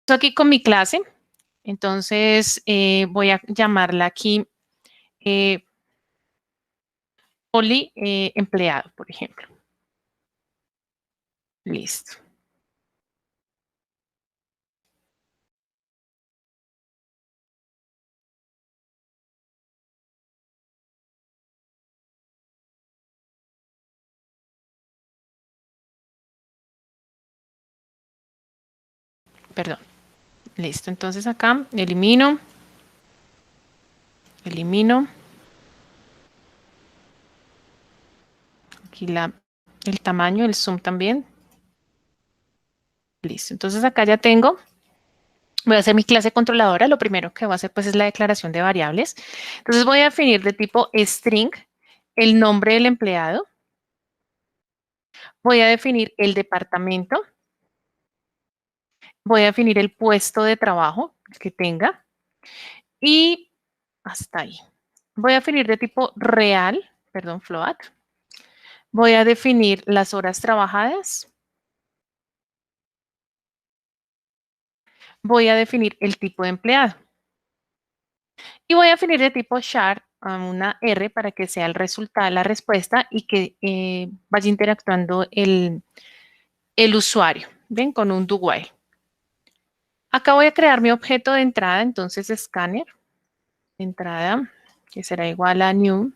Estoy aquí con mi clase, entonces voy a llamarla aquí Poli empleado, por ejemplo. Listo. Perdón. Listo. Entonces acá elimino. Aquí el tamaño, el zoom también. Listo. Entonces acá ya tengo. Voy a hacer mi clase controladora. Lo primero que voy a hacer pues es la declaración de variables. Entonces voy a definir de tipo string el nombre del empleado. Voy a definir el departamento. Voy a definir el puesto de trabajo que tenga. Y hasta ahí. Voy a definir de tipo real, perdón, float. Voy a definir las horas trabajadas. Voy a definir el tipo de empleado. Y voy a definir de tipo char una R para que sea el resultado, la respuesta y que vaya interactuando el usuario, ¿ven? Con un do while. Acá voy a crear mi objeto de entrada, entonces escáner, entrada, que será igual a new.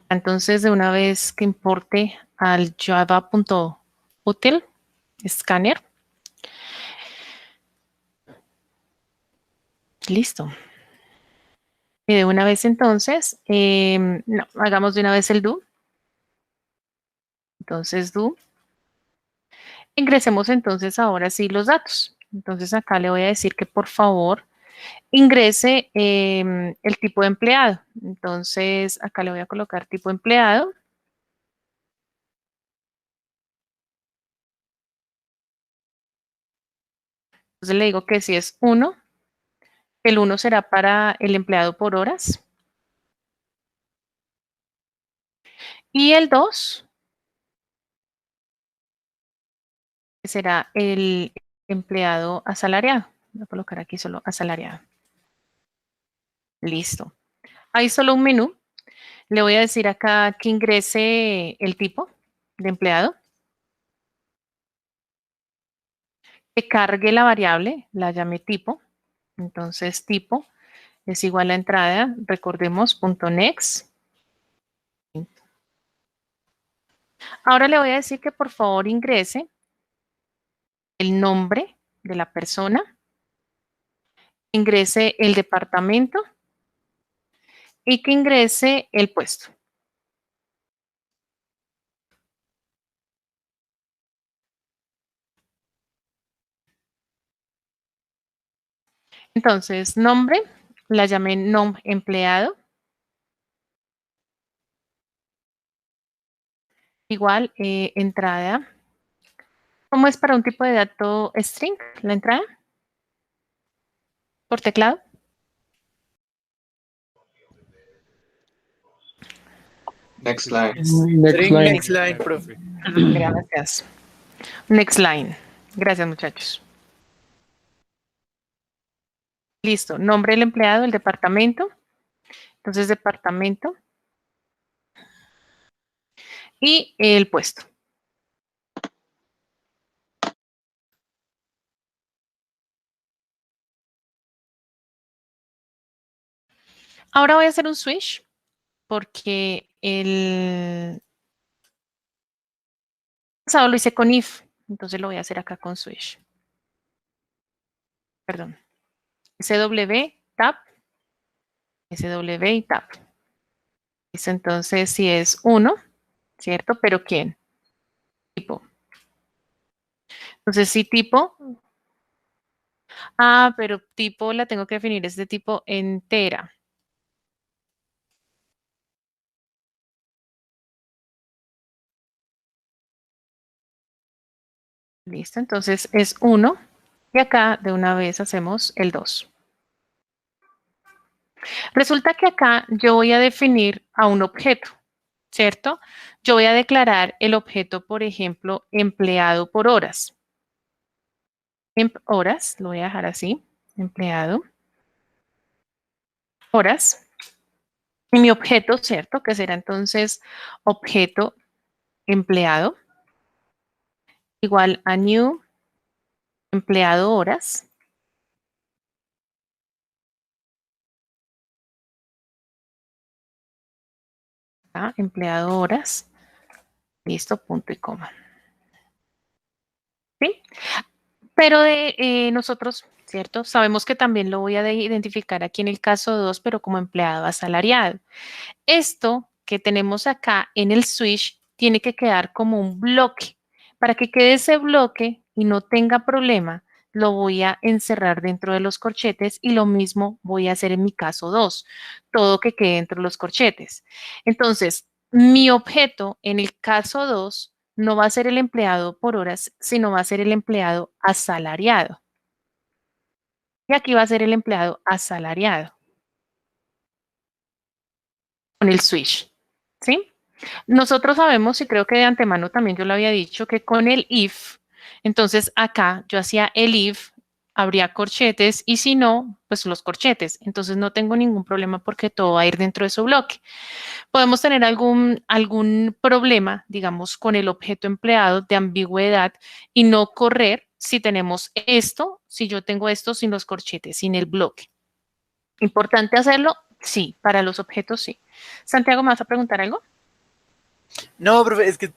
Entonces, de una vez que importe al java.util, escáner. Listo. Y de una vez entonces, no, hagamos de una vez el do. Entonces, do. Ingresemos entonces ahora sí los datos. Entonces acá le voy a decir que por favor ingrese el tipo de empleado. Entonces acá le voy a colocar tipo empleado. Entonces le digo que si es 1, el 1 será para el empleado por horas. Y el 2 será el empleado asalariado. Voy a colocar aquí solo asalariado. Listo. Hay solo un menú. Le voy a decir acá que ingrese el tipo de empleado, que cargue la variable, la llame tipo. Entonces, tipo es igual a entrada, recordemos, .next. Ahora le voy a decir que por favor ingrese el nombre de la persona, ingrese el departamento y que ingrese el puesto. Entonces, nombre, la llamé nom empleado, igual entrada. ¿Cómo es para un tipo de dato string la entrada? ¿Por teclado? Next line. Next line. Next line, profe. Gracias. Next line. Gracias, muchachos. Listo. Nombre del empleado, el departamento. Entonces, departamento. Y el puesto. Ahora voy a hacer un switch porque el pasado lo hice con if. Entonces lo voy a hacer acá con switch. Perdón. SW, tab, SW y tab. Listo, entonces si es 1, ¿cierto? ¿Pero quién? Tipo. Entonces si tipo. Ah, pero tipo la tengo que definir, es de tipo entera. Listo, entonces es 1. Y acá de una vez hacemos el 2. Resulta que acá yo voy a definir a un objeto, ¿cierto? Yo voy a declarar el objeto, por ejemplo, empleado por horas. Horas, lo voy a dejar así, empleado, horas. Y mi objeto, ¿cierto? Que será entonces objeto empleado igual a new empleado horas. ¿Ah? Empleado horas. Listo, punto y coma. ¿Sí? Pero nosotros, ¿cierto? Sabemos que también lo voy a identificar aquí en el caso 2, pero como empleado asalariado. Esto que tenemos acá en el switch tiene que quedar como un bloque. Para que quede ese bloque y no tenga problema, lo voy a encerrar dentro de los corchetes y lo mismo voy a hacer en mi caso 2, todo que quede dentro de los corchetes. Entonces, mi objeto en el caso 2 no va a ser el empleado por horas, sino va a ser el empleado asalariado. Y aquí va a ser el empleado asalariado con el switch, ¿sí? Nosotros sabemos, y creo que de antemano también yo lo había dicho, que con el if, entonces acá yo hacía el if, habría corchetes y si no, pues los corchetes. Entonces no tengo ningún problema porque todo va a ir dentro de su bloque. Podemos tener algún problema, digamos, con el objeto empleado de ambigüedad y no correr si tenemos esto, si yo tengo esto sin los corchetes, sin el bloque. ¿Importante hacerlo? Sí, para los objetos sí. Santiago, ¿me vas a preguntar algo? No, profe, es que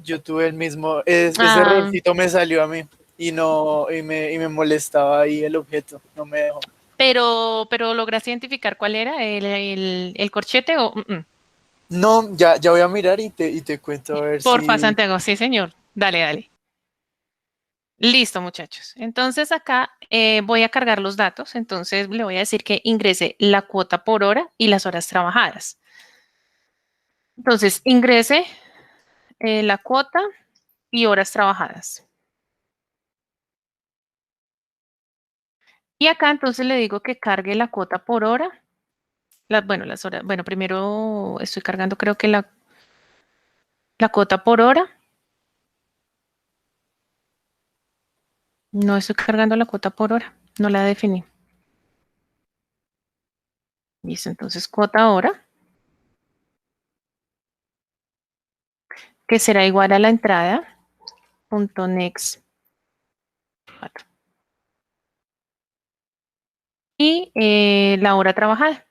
yo tuve el mismo, ese Ah, errorcito me salió a mí y no, y me molestaba ahí el objeto, no me dejó. pero ¿lograste identificar cuál era el corchete o? No, ya voy a mirar y te cuento a ver Porfa, si... Santiago, sí, señor. Dale, dale. Listo, muchachos. Entonces acá voy a cargar los datos. Entonces le voy a decir que ingrese la cuota por hora y las horas trabajadas. Entonces ingrese la cuota y horas trabajadas. Y acá entonces le digo que cargue la cuota por hora. Bueno, las horas. Bueno, primero estoy cargando creo que la cuota por hora. No estoy cargando la cuota por hora. No la definí. Listo, entonces cuota hora, que será igual a la entrada, punto next 4. Y la hora trabajada.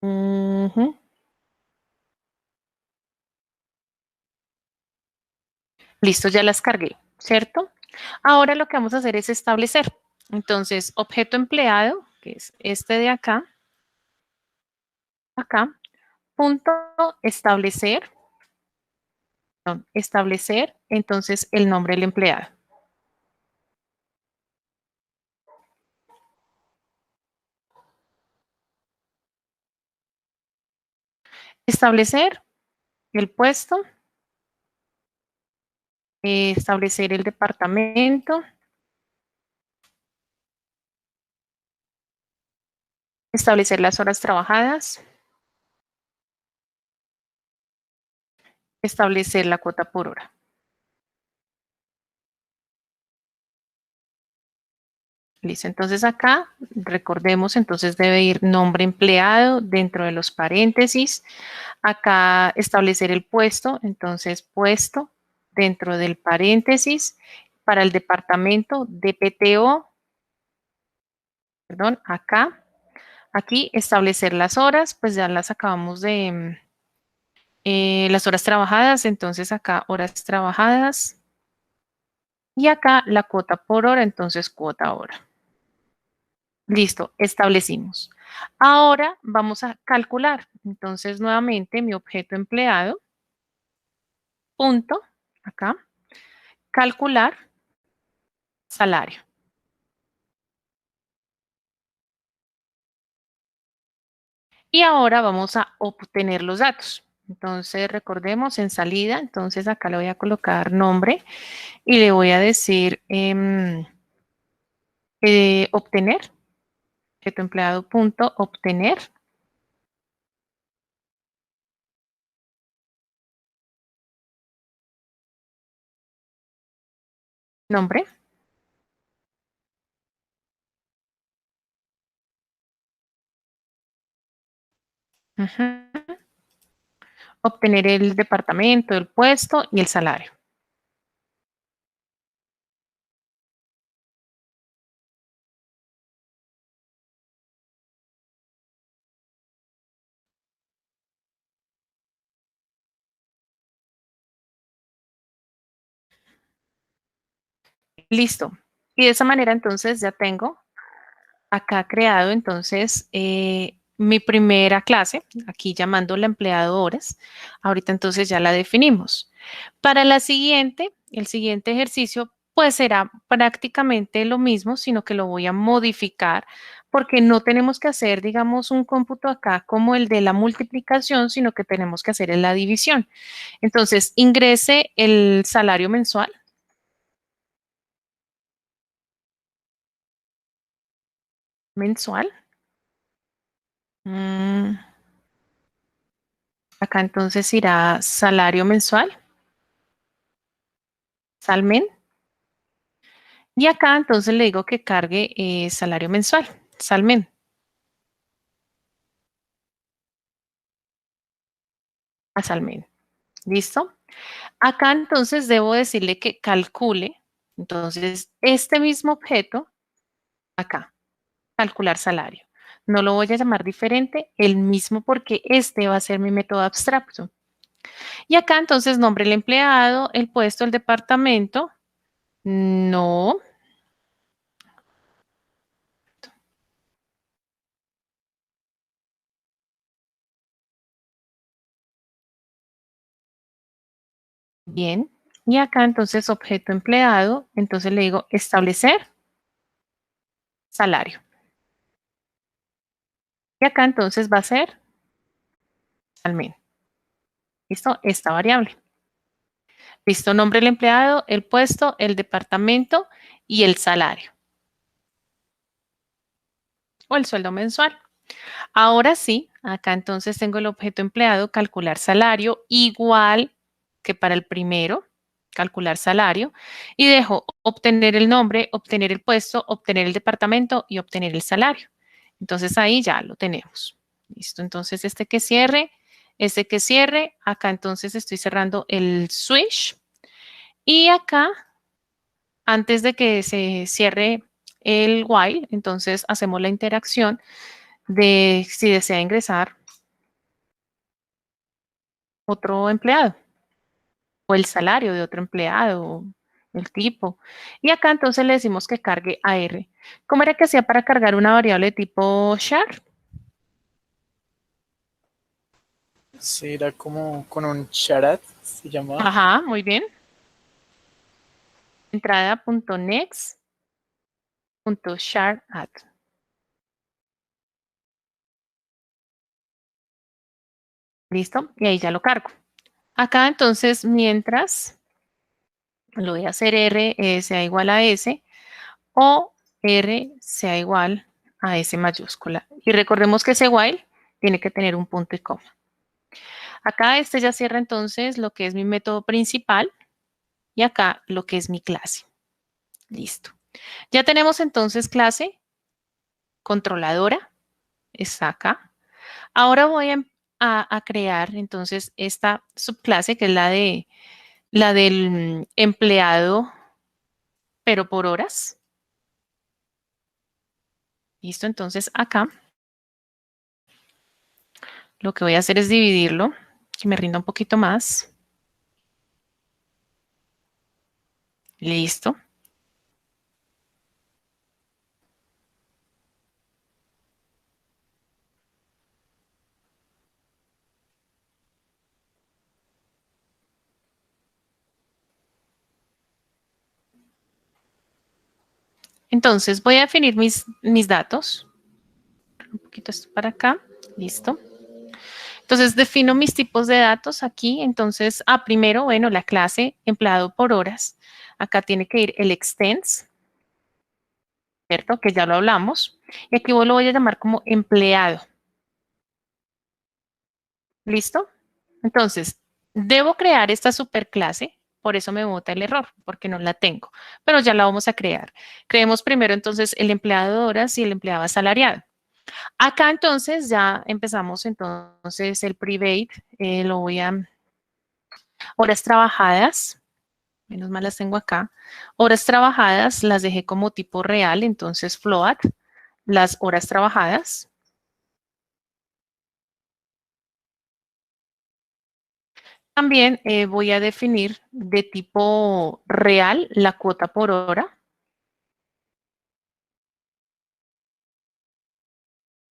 Ujú. Listo, ya las cargué, ¿cierto? Ahora lo que vamos a hacer es establecer. Entonces, objeto empleado, que es este de acá, acá, punto establecer, no, establecer, entonces el nombre del empleado. Establecer el puesto, establecer el departamento, establecer las horas trabajadas, establecer la cuota por hora. Listo, entonces acá, recordemos, entonces debe ir nombre empleado dentro de los paréntesis. Acá establecer el puesto, entonces puesto dentro del paréntesis. Para el departamento DPTO, perdón, acá. Aquí establecer las horas, pues ya las acabamos de, las horas trabajadas, entonces acá horas trabajadas. Y acá la cuota por hora, entonces cuota hora. Listo, establecimos. Ahora vamos a calcular. Entonces, nuevamente, mi objeto empleado, punto, acá, calcular salario. Y ahora vamos a obtener los datos. Entonces, recordemos en salida, entonces acá le voy a colocar nombre y le voy a decir obtener. objeto empleado punto obtener. Nombre. Ujú. Obtener el departamento, el puesto y el salario. Listo. Y de esa manera entonces ya tengo acá creado entonces mi primera clase, aquí llamándola empleado horas. Ahorita entonces ya la definimos. Para la siguiente, el siguiente ejercicio, pues será prácticamente lo mismo, sino que lo voy a modificar porque no tenemos que hacer, digamos, un cómputo acá como el de la multiplicación, sino que tenemos que hacer en la división. Entonces, ingrese el salario mensual. Mensual. Mm, Acá entonces irá salario mensual, salmen. Y acá entonces le digo que cargue salario mensual, salmen, a salmen. ¿Listo? Acá entonces debo decirle que calcule, entonces, este mismo objeto, acá, calcular salario. No lo voy a llamar diferente, el mismo porque este va a ser mi método abstracto. Y acá entonces nombre el empleado, el puesto, el departamento. No. Bien. Y acá entonces objeto empleado, entonces le digo establecer salario. Y acá entonces va a ser salmen. ¿Listo? Esta variable. Listo, nombre del empleado, el puesto, el departamento y el salario o el sueldo mensual. Ahora sí, acá entonces tengo el objeto empleado, calcular salario, igual que para el primero, calcular salario, y dejo obtener el nombre, obtener el puesto, obtener el departamento y obtener el salario. Entonces ahí ya lo tenemos. Listo, entonces este que cierre, acá entonces estoy cerrando el switch y acá, antes de que se cierre el while, entonces hacemos la interacción de si desea ingresar otro empleado o el salario de otro empleado, el tipo. Y acá entonces le decimos que cargue AR. ¿Cómo era que hacía para cargar una variable de tipo char? Sí, era como con un charat, se llamaba. Ajá, muy bien. Entrada.next.char_add. ¿Listo? Y ahí ya lo cargo. Acá entonces, mientras lo voy a hacer R sea igual a S o R sea igual a S mayúscula. Y recordemos que ese while tiene que tener un punto y coma. Acá este ya cierra entonces lo que es mi método principal y acá lo que es mi clase. Listo. Ya tenemos entonces clase controladora, está acá. Ahora voy a crear entonces esta subclase que es la del empleado, pero por horas. Listo, entonces acá lo que voy a hacer es dividirlo, que me rinda un poquito más. Listo. Entonces voy a definir mis datos. Un poquito esto para acá. Listo. Entonces defino mis tipos de datos aquí. Entonces, primero, bueno, la clase empleado por horas. Acá tiene que ir el extends, ¿cierto? Que ya lo hablamos. Y aquí lo voy a llamar como empleado. ¿Listo? Entonces, debo crear esta superclase, por eso me bota el error, porque no la tengo, pero ya la vamos a crear. Creemos primero entonces el empleado de horas y el empleado asalariado. Acá entonces ya empezamos entonces el private, lo voy a, horas trabajadas, menos mal las tengo acá. Horas trabajadas las dejé como tipo real, entonces float, las horas trabajadas. También voy a definir de tipo real la cuota por hora.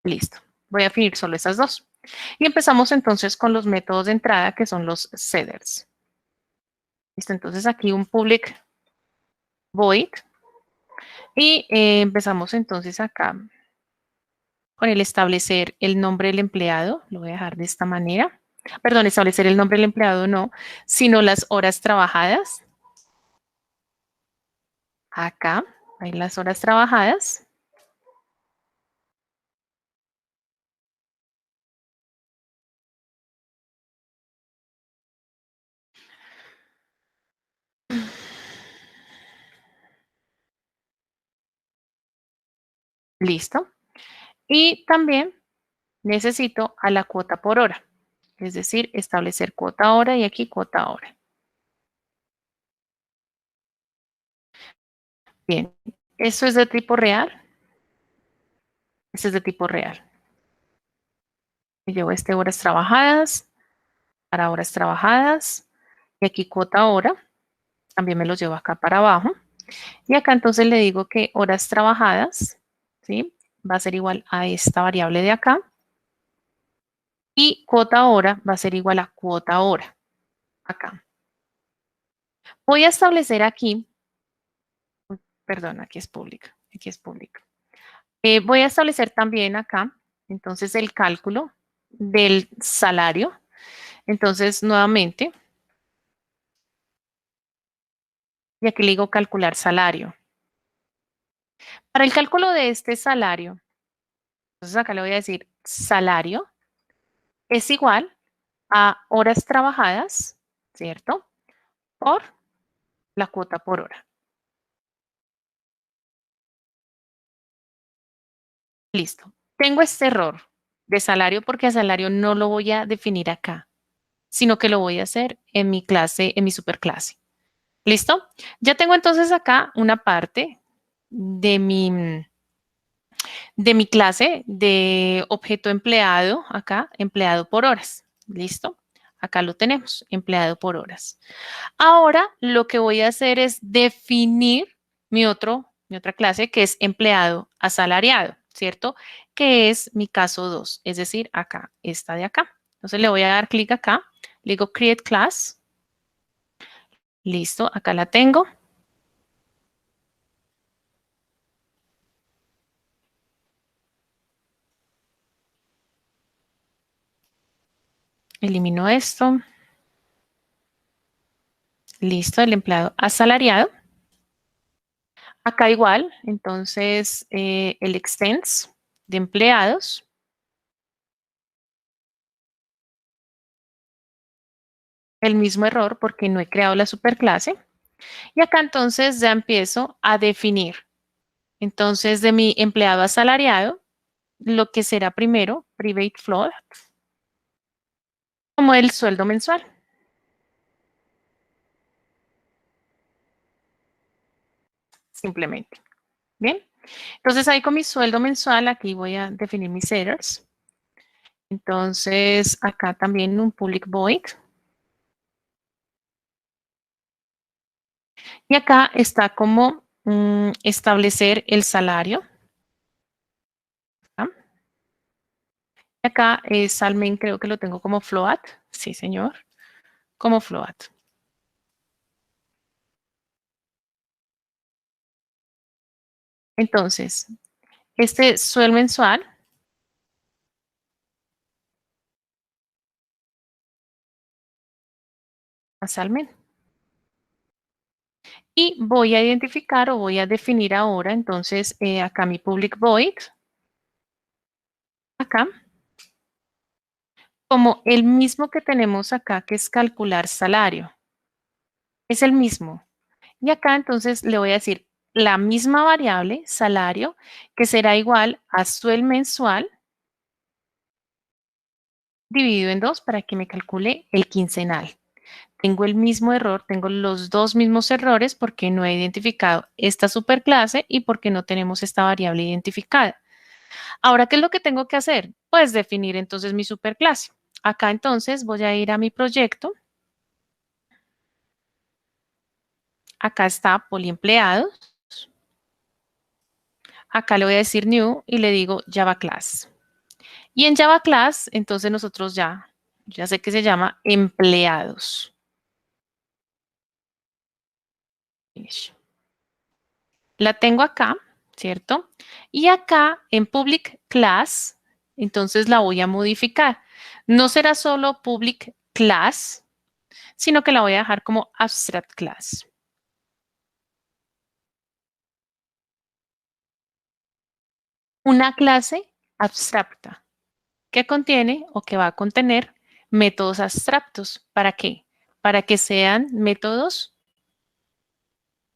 Listo. Voy a definir solo esas dos. Y empezamos entonces con los métodos de entrada que son los setters. Listo. Entonces aquí un public void. Y empezamos entonces acá con el establecer el nombre del empleado. Lo voy a dejar de esta manera. Perdón, establecer el nombre del empleado no, sino las horas trabajadas. Acá hay las horas trabajadas. Listo. Y también necesito a la cuota por hora. Es decir, establecer cuota hora y aquí cuota hora. Bien, ¿eso es de tipo real? Este es de tipo real. Y llevo horas trabajadas, para horas trabajadas, y aquí cuota hora, también me lo llevo acá para abajo. Y acá entonces le digo que horas trabajadas, ¿sí? Va a ser igual a esta variable de acá. Y cuota hora va a ser igual a cuota hora, acá. Voy a establecer aquí, perdón, aquí es pública, aquí es pública. Voy a establecer también acá, entonces, el cálculo del salario. Entonces, nuevamente, y aquí le digo calcular salario. Para el cálculo de este salario, entonces acá le voy a decir salario es igual a horas trabajadas, ¿cierto? Por la cuota por hora. Listo. Tengo este error de salario porque a salario no lo voy a definir acá, sino que lo voy a hacer en mi clase, en mi superclase. ¿Listo? Ya tengo entonces acá una parte de mi clase de objeto empleado, acá, empleado por horas. ¿Listo? Acá lo tenemos, empleado por horas. Ahora lo que voy a hacer es definir mi otra clase que es empleado asalariado, ¿cierto? Que es mi caso 2, es decir, acá, esta de acá. Entonces le voy a dar clic acá, le digo create class. Listo, acá la tengo. Elimino esto. Listo, el empleado asalariado. Acá igual, entonces el extends de empleados. El mismo error porque no he creado la superclase. Y acá entonces ya empiezo a definir. Entonces de mi empleado asalariado, lo que será primero, private float, como el sueldo mensual. Simplemente. Bien. Entonces ahí con mi sueldo mensual, aquí voy a definir mis headers. Entonces acá también un public void. Y acá está como establecer el salario. ¿Ah? Y acá es Salmen, creo que lo tengo como float. Sí, señor. Como float. Entonces, este sueldo mensual a Salmen. Y voy a identificar o voy a definir ahora, entonces, acá mi public void, acá, como el mismo que tenemos acá, que es calcular salario. Es el mismo. Y acá entonces le voy a decir la misma variable, salario, que será igual a suel mensual dividido en 2 para que me calcule el quincenal. Tengo el mismo error, tengo los dos mismos errores porque no he identificado esta superclase y porque no tenemos esta variable identificada. Ahora, ¿qué es lo que tengo que hacer? Pues definir entonces mi superclase. Acá entonces voy a ir a mi proyecto. Acá está poliempleados. Acá le voy a decir new y le digo Java Class. Y en Java Class, entonces nosotros ya sé que se llama empleados. La tengo acá, ¿cierto? Y acá en Public Class, entonces la voy a modificar. No será solo Public Class, sino que la voy a dejar como Abstract Class. Una clase abstracta que contiene o que va a contener métodos abstractos. ¿Para qué? Para que sean métodos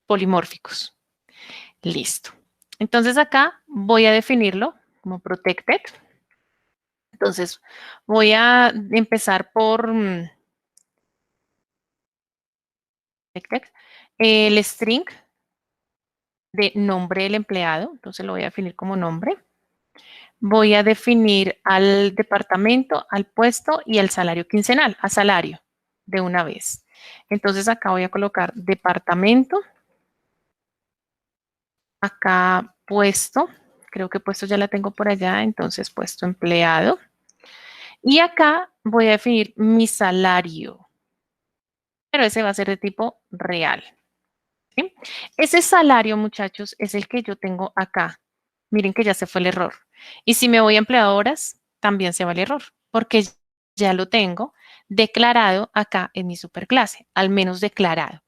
polimórficos. Listo. Entonces acá voy a definirlo como protected. Entonces voy a empezar por el string de nombre del empleado. Entonces lo voy a definir como nombre. Voy a definir al departamento, al puesto y al salario quincenal, a salario de una vez. Entonces acá voy a colocar departamento. Acá puesto, creo que puesto ya la tengo por allá, entonces puesto empleado. Y acá voy a definir mi salario, pero ese va a ser de tipo real. ¿Sí? Ese salario, muchachos, es el que yo tengo acá. Miren que ya se fue el error. Y si me voy a empleadoras, también se va el error, porque ya lo tengo declarado acá en mi superclase, al menos declarado.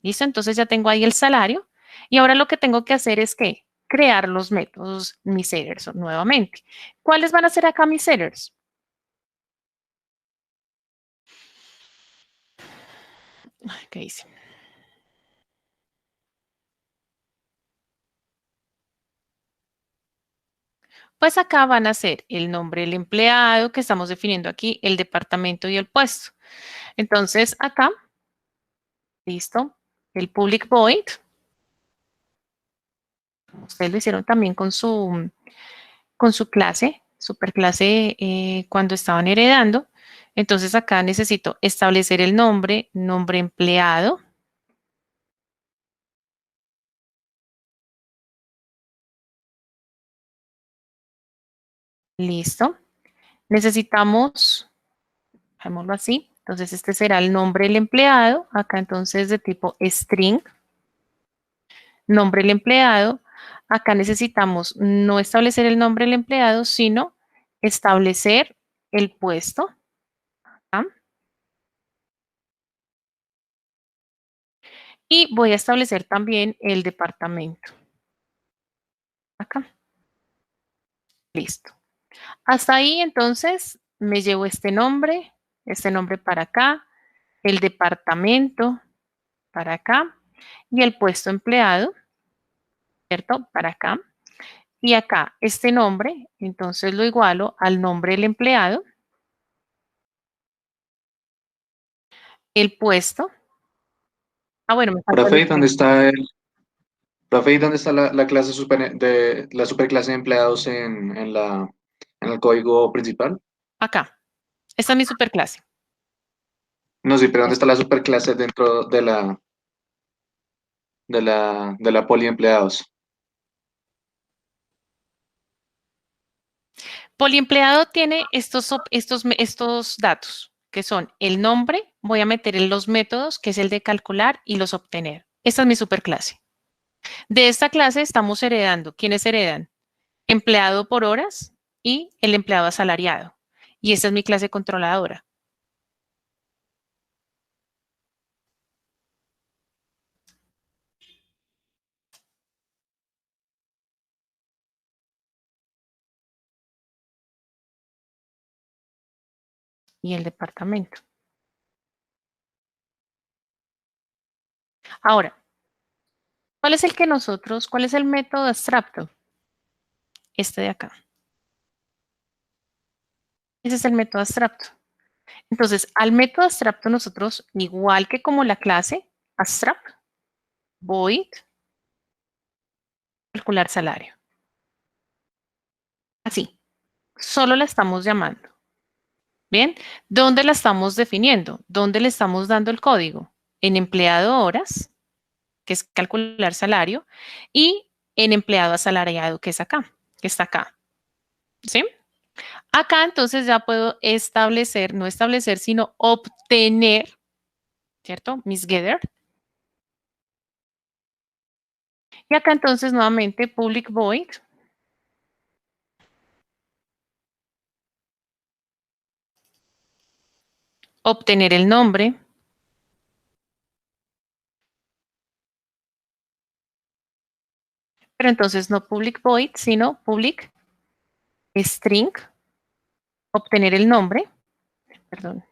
¿Listo? Entonces ya tengo ahí el salario. Y ahora lo que tengo que hacer es que crear los métodos mis headers nuevamente. ¿Cuáles van a ser acá mis headers? ¿Qué hice? Pues acá van a ser el nombre del empleado que estamos definiendo aquí, el departamento y el puesto. Entonces acá, listo, el public void. Ustedes lo hicieron también con su clase, superclase cuando estaban heredando. Entonces acá necesito establecer el nombre, nombre empleado. Listo. Necesitamos, dejémoslo así. Entonces este será el nombre del empleado. Acá entonces de tipo string. Nombre del empleado. Acá necesitamos no establecer el nombre del empleado, sino establecer el puesto. ¿Ah? Y voy a establecer también el departamento. Acá. Listo. Hasta ahí entonces me llevo este nombre para acá, el departamento para acá y el puesto empleado, ¿cierto? Para acá. Y acá este nombre, entonces lo igualo al nombre del empleado, el puesto. Ah, bueno, me faltó el Profe, ¿dónde string. está profe, ¿dónde está la clase de la superclase de empleados en el código principal? Acá. Esta es mi superclase. No, sí, pero ¿dónde está la superclase dentro de la poli empleados? Poliempleado tiene estos datos, que son el nombre, voy a meter en los métodos, que es el de calcular y los obtener. Esta es mi superclase. De esta clase estamos heredando. ¿Quiénes heredan? Empleado por horas y el empleado asalariado. Y esta es mi clase controladora. y el departamento. Ahora, ¿cuál es cuál es el método abstracto? Este de acá. Ese es el método abstracto. Entonces, al método abstracto nosotros, igual que como la clase, abstract, void, calcular salario. Así, solo la estamos llamando. ¿Bien? ¿Dónde la estamos definiendo? ¿Dónde le estamos dando el código? En empleado horas, que es calcular salario, y en empleado asalariado, que es acá, que está acá. ¿Sí? Acá entonces ya puedo establecer, no establecer, sino obtener, ¿cierto? Mis getter. Y acá entonces nuevamente public void. Obtener el nombre. Pero entonces no public void, sino public string. Obtener el nombre. Perdón.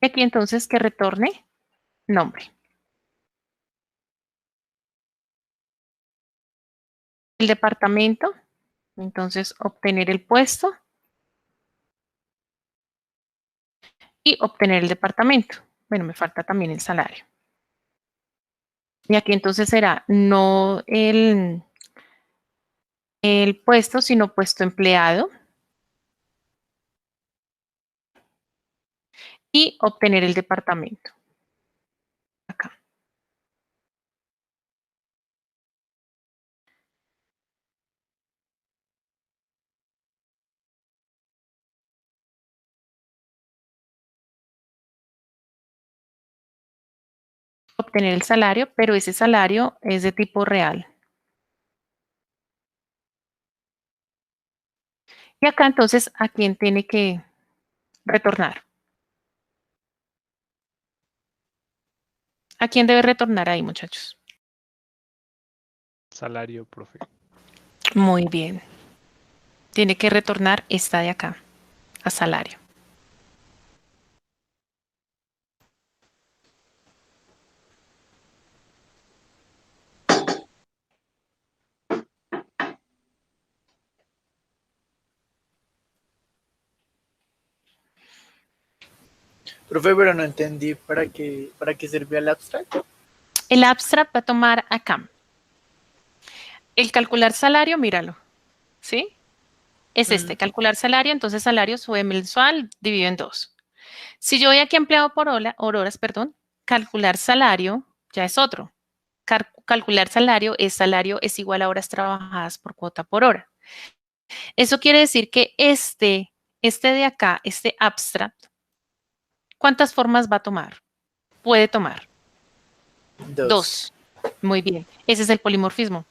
Y aquí entonces que retorne nombre. El departamento, entonces obtener el puesto y obtener el departamento. Bueno, me falta también el salario. Y aquí entonces será no el puesto, sino puesto empleado. Y obtener el departamento. Acá. Obtener el salario, pero ese salario es de tipo real. Y acá entonces, ¿a quién tiene que retornar? ¿A quién debe retornar ahí, muchachos? Salario, profe. Muy bien. Tiene que retornar esta de acá, a salario. Profe, pero no entendí para qué servía el abstract. El abstract va a tomar acá. El calcular salario, míralo. ¿Sí? Es este, calcular salario, entonces salario sube mensual, dividido en 2. Si yo voy aquí a empleado por horas, perdón, calcular salario ya es otro. Calcular salario es igual a horas trabajadas por cuota por hora. Eso quiere decir que este de acá, este abstract, ¿cuántas formas va a tomar? Puede tomar dos. Muy bien. Ese es el polimorfismo.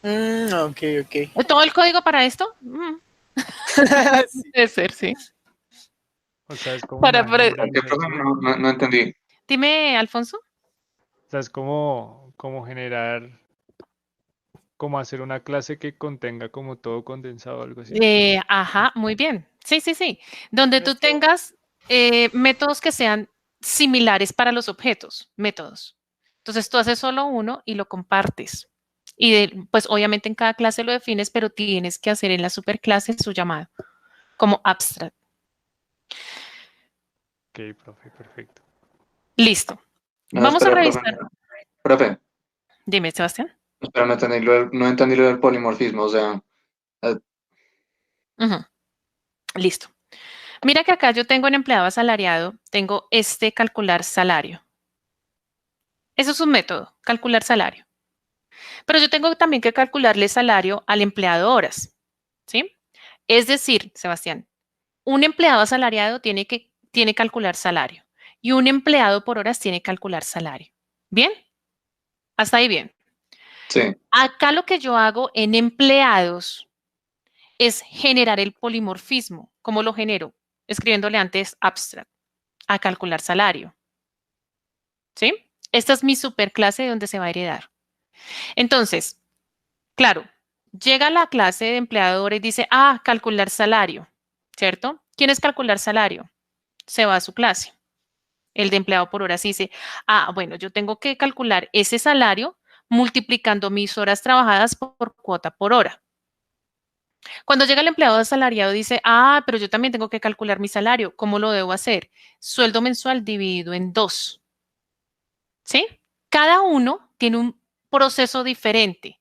Ok, ok. ¿Todo el código para esto? Sí. Debe ser, sí. O sea, es como Para, una para- ¿Qué, profe? generalización. No entendí. Dime, Alfonso. O sea, es como generar, como hacer una clase que contenga como todo condensado, algo así. Ajá, muy bien. Sí, sí, sí. Donde tú Nuestro- tengas métodos que sean similares para los objetos, métodos. Entonces tú haces solo uno y lo compartes. Y pues obviamente en cada clase lo defines, pero tienes que hacer en la superclase su llamado como abstract. Ok, profe, perfecto. Listo. No, Vamos a espera, profe. revisar. Profe, Dime, Sebastián. espera, no entendí lo del polimorfismo. O sea, Ujú. Listo. Mira que acá yo tengo en empleado asalariado, tengo este calcular salario. Eso es un método, calcular salario. Pero yo tengo también que calcularle salario al empleado horas, ¿sí? Es decir, Sebastián, un empleado asalariado tiene que calcular salario y un empleado por horas tiene que calcular salario. ¿Bien? Hasta ahí bien. sí, Acá lo que yo hago en empleados es generar el polimorfismo. ¿Cómo lo genero? Escribiéndole antes abstract a calcular salario. ¿Sí? Esta es mi superclase donde se va a heredar. Entonces, claro, Llega a la clase de empleador y dice, calcular salario, ¿cierto? ¿Quién es calcular salario? Se va a su clase. El de empleado por horas dice, bueno, yo tengo que calcular ese salario multiplicando mis horas trabajadas por cuota por hora. Cuando llega el empleado asalariado dice, pero yo también tengo que calcular mi salario. ¿Cómo lo debo hacer? Sueldo mensual dividido en 2. ¿Sí? Cada uno tiene un proceso diferente,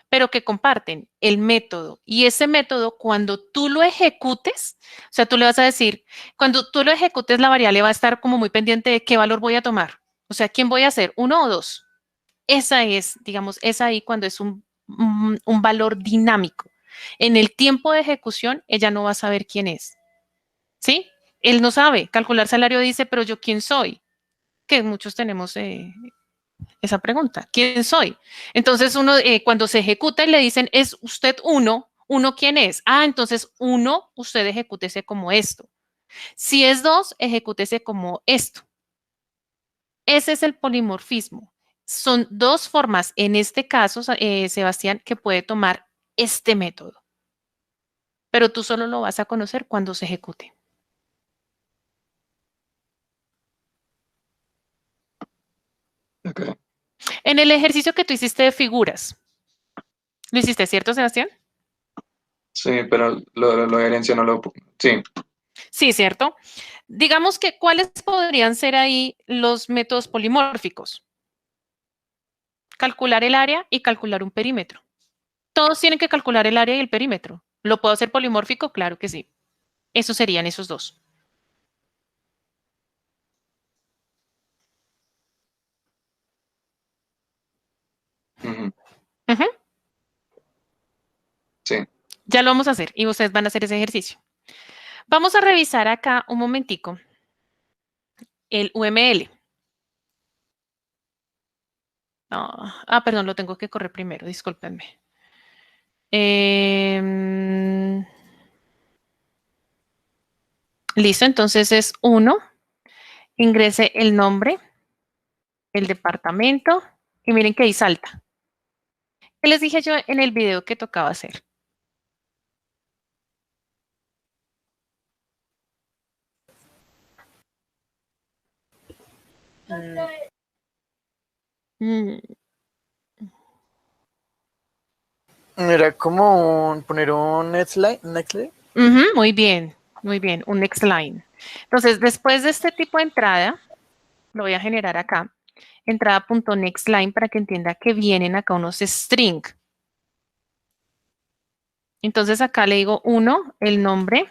pero que comparten el método. Y ese método, cuando tú lo ejecutes, o sea, tú le vas a decir, cuando tú lo ejecutes, la variable va a estar como muy pendiente de qué valor voy a tomar. O sea, ¿quién voy a hacer? ¿1 o 2? Esa es, digamos, es ahí cuando es un valor dinámico. En el tiempo de ejecución, ella no va a saber quién es. ¿Sí? Él no sabe. Calcular salario dice, pero yo quién soy. Que muchos tenemos esa pregunta. ¿Quién soy? Entonces uno, cuando se ejecuta y le dicen, ¿es usted uno? ¿Uno quién es? Entonces uno, usted ejecútese como esto. Si es 2, ejecútese como esto. Ese es el polimorfismo. Son 2 formas, en este caso, Sebastián, que puede tomar este método. Pero tú solo lo vas a conocer cuando se ejecute. Ok. En el ejercicio que tú hiciste de figuras, ¿lo hiciste, cierto, Sebastián? Sí, pero lo de herencia no lo... Sí, Sí, ¿cierto? Digamos que, ¿cuáles podrían ser ahí los métodos polimórficos? Calcular el área y calcular un perímetro. Todos tienen que calcular el área y el perímetro. ¿Lo puedo hacer polimórfico? Claro que sí. Esos serían esos 2. ujú, Ujú. sí. Ya lo vamos a hacer y ustedes van a hacer ese ejercicio. Vamos a revisar acá un momentico el UML. Perdón, lo tengo que correr primero, discúlpenme. Listo, entonces es 1. Ingrese el nombre, el departamento y miren que ahí salta. ¿Qué les dije yo en el video que tocaba hacer? Mm, Era como poner un next line. muy bien, un next line. Entonces, después de este tipo de entrada, lo voy a generar acá, entrada.nextLine para que entienda que vienen acá unos string. Entonces acá le digo 1, el nombre,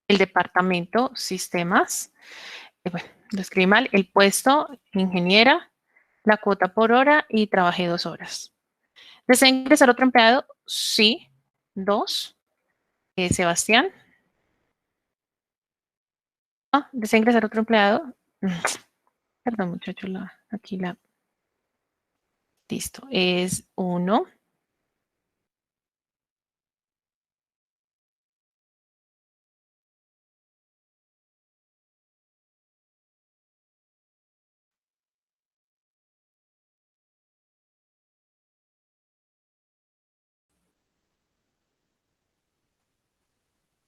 el departamento, sistemas, bueno, lo escribí mal, el puesto, ingeniera, la cuota por hora y trabajé 2 horas. ¿Desea ingresar otro empleado? Sí. 2. Sebastián. ¿Desea ingresar otro empleado? Perdón, muchachos, aquí la... Listo. Es 1.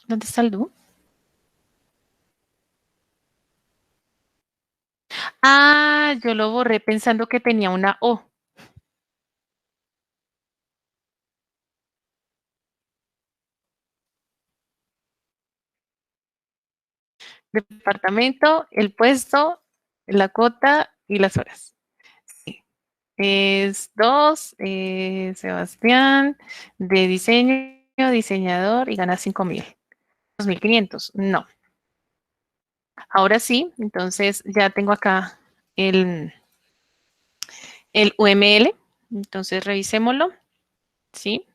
¿Dónde está el do? Yo lo borré pensando que tenía una O. Departamento, el puesto, la cuota y las horas. Sí. Es 2, Sebastián, de diseño, diseñador y gana 5,000. 2,500. No. Ahora sí, entonces ya tengo acá el UML. Entonces revisémoslo. ¿Sí?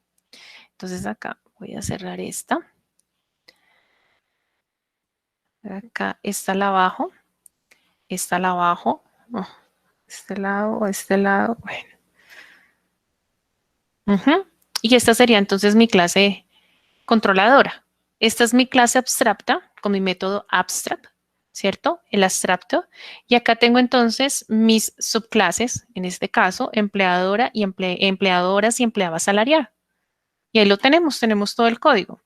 Entonces acá voy a cerrar esta. Acá está la abajo. Está la abajo. Oh, este lado. Bueno. Y esta sería entonces mi clase controladora. Esta es mi clase abstracta con mi método abstract, ¿cierto? El abstracto. Y acá tengo entonces mis subclases, en este caso, empleadora y empleadoras y empleada salarial. Y ahí lo tenemos todo el código.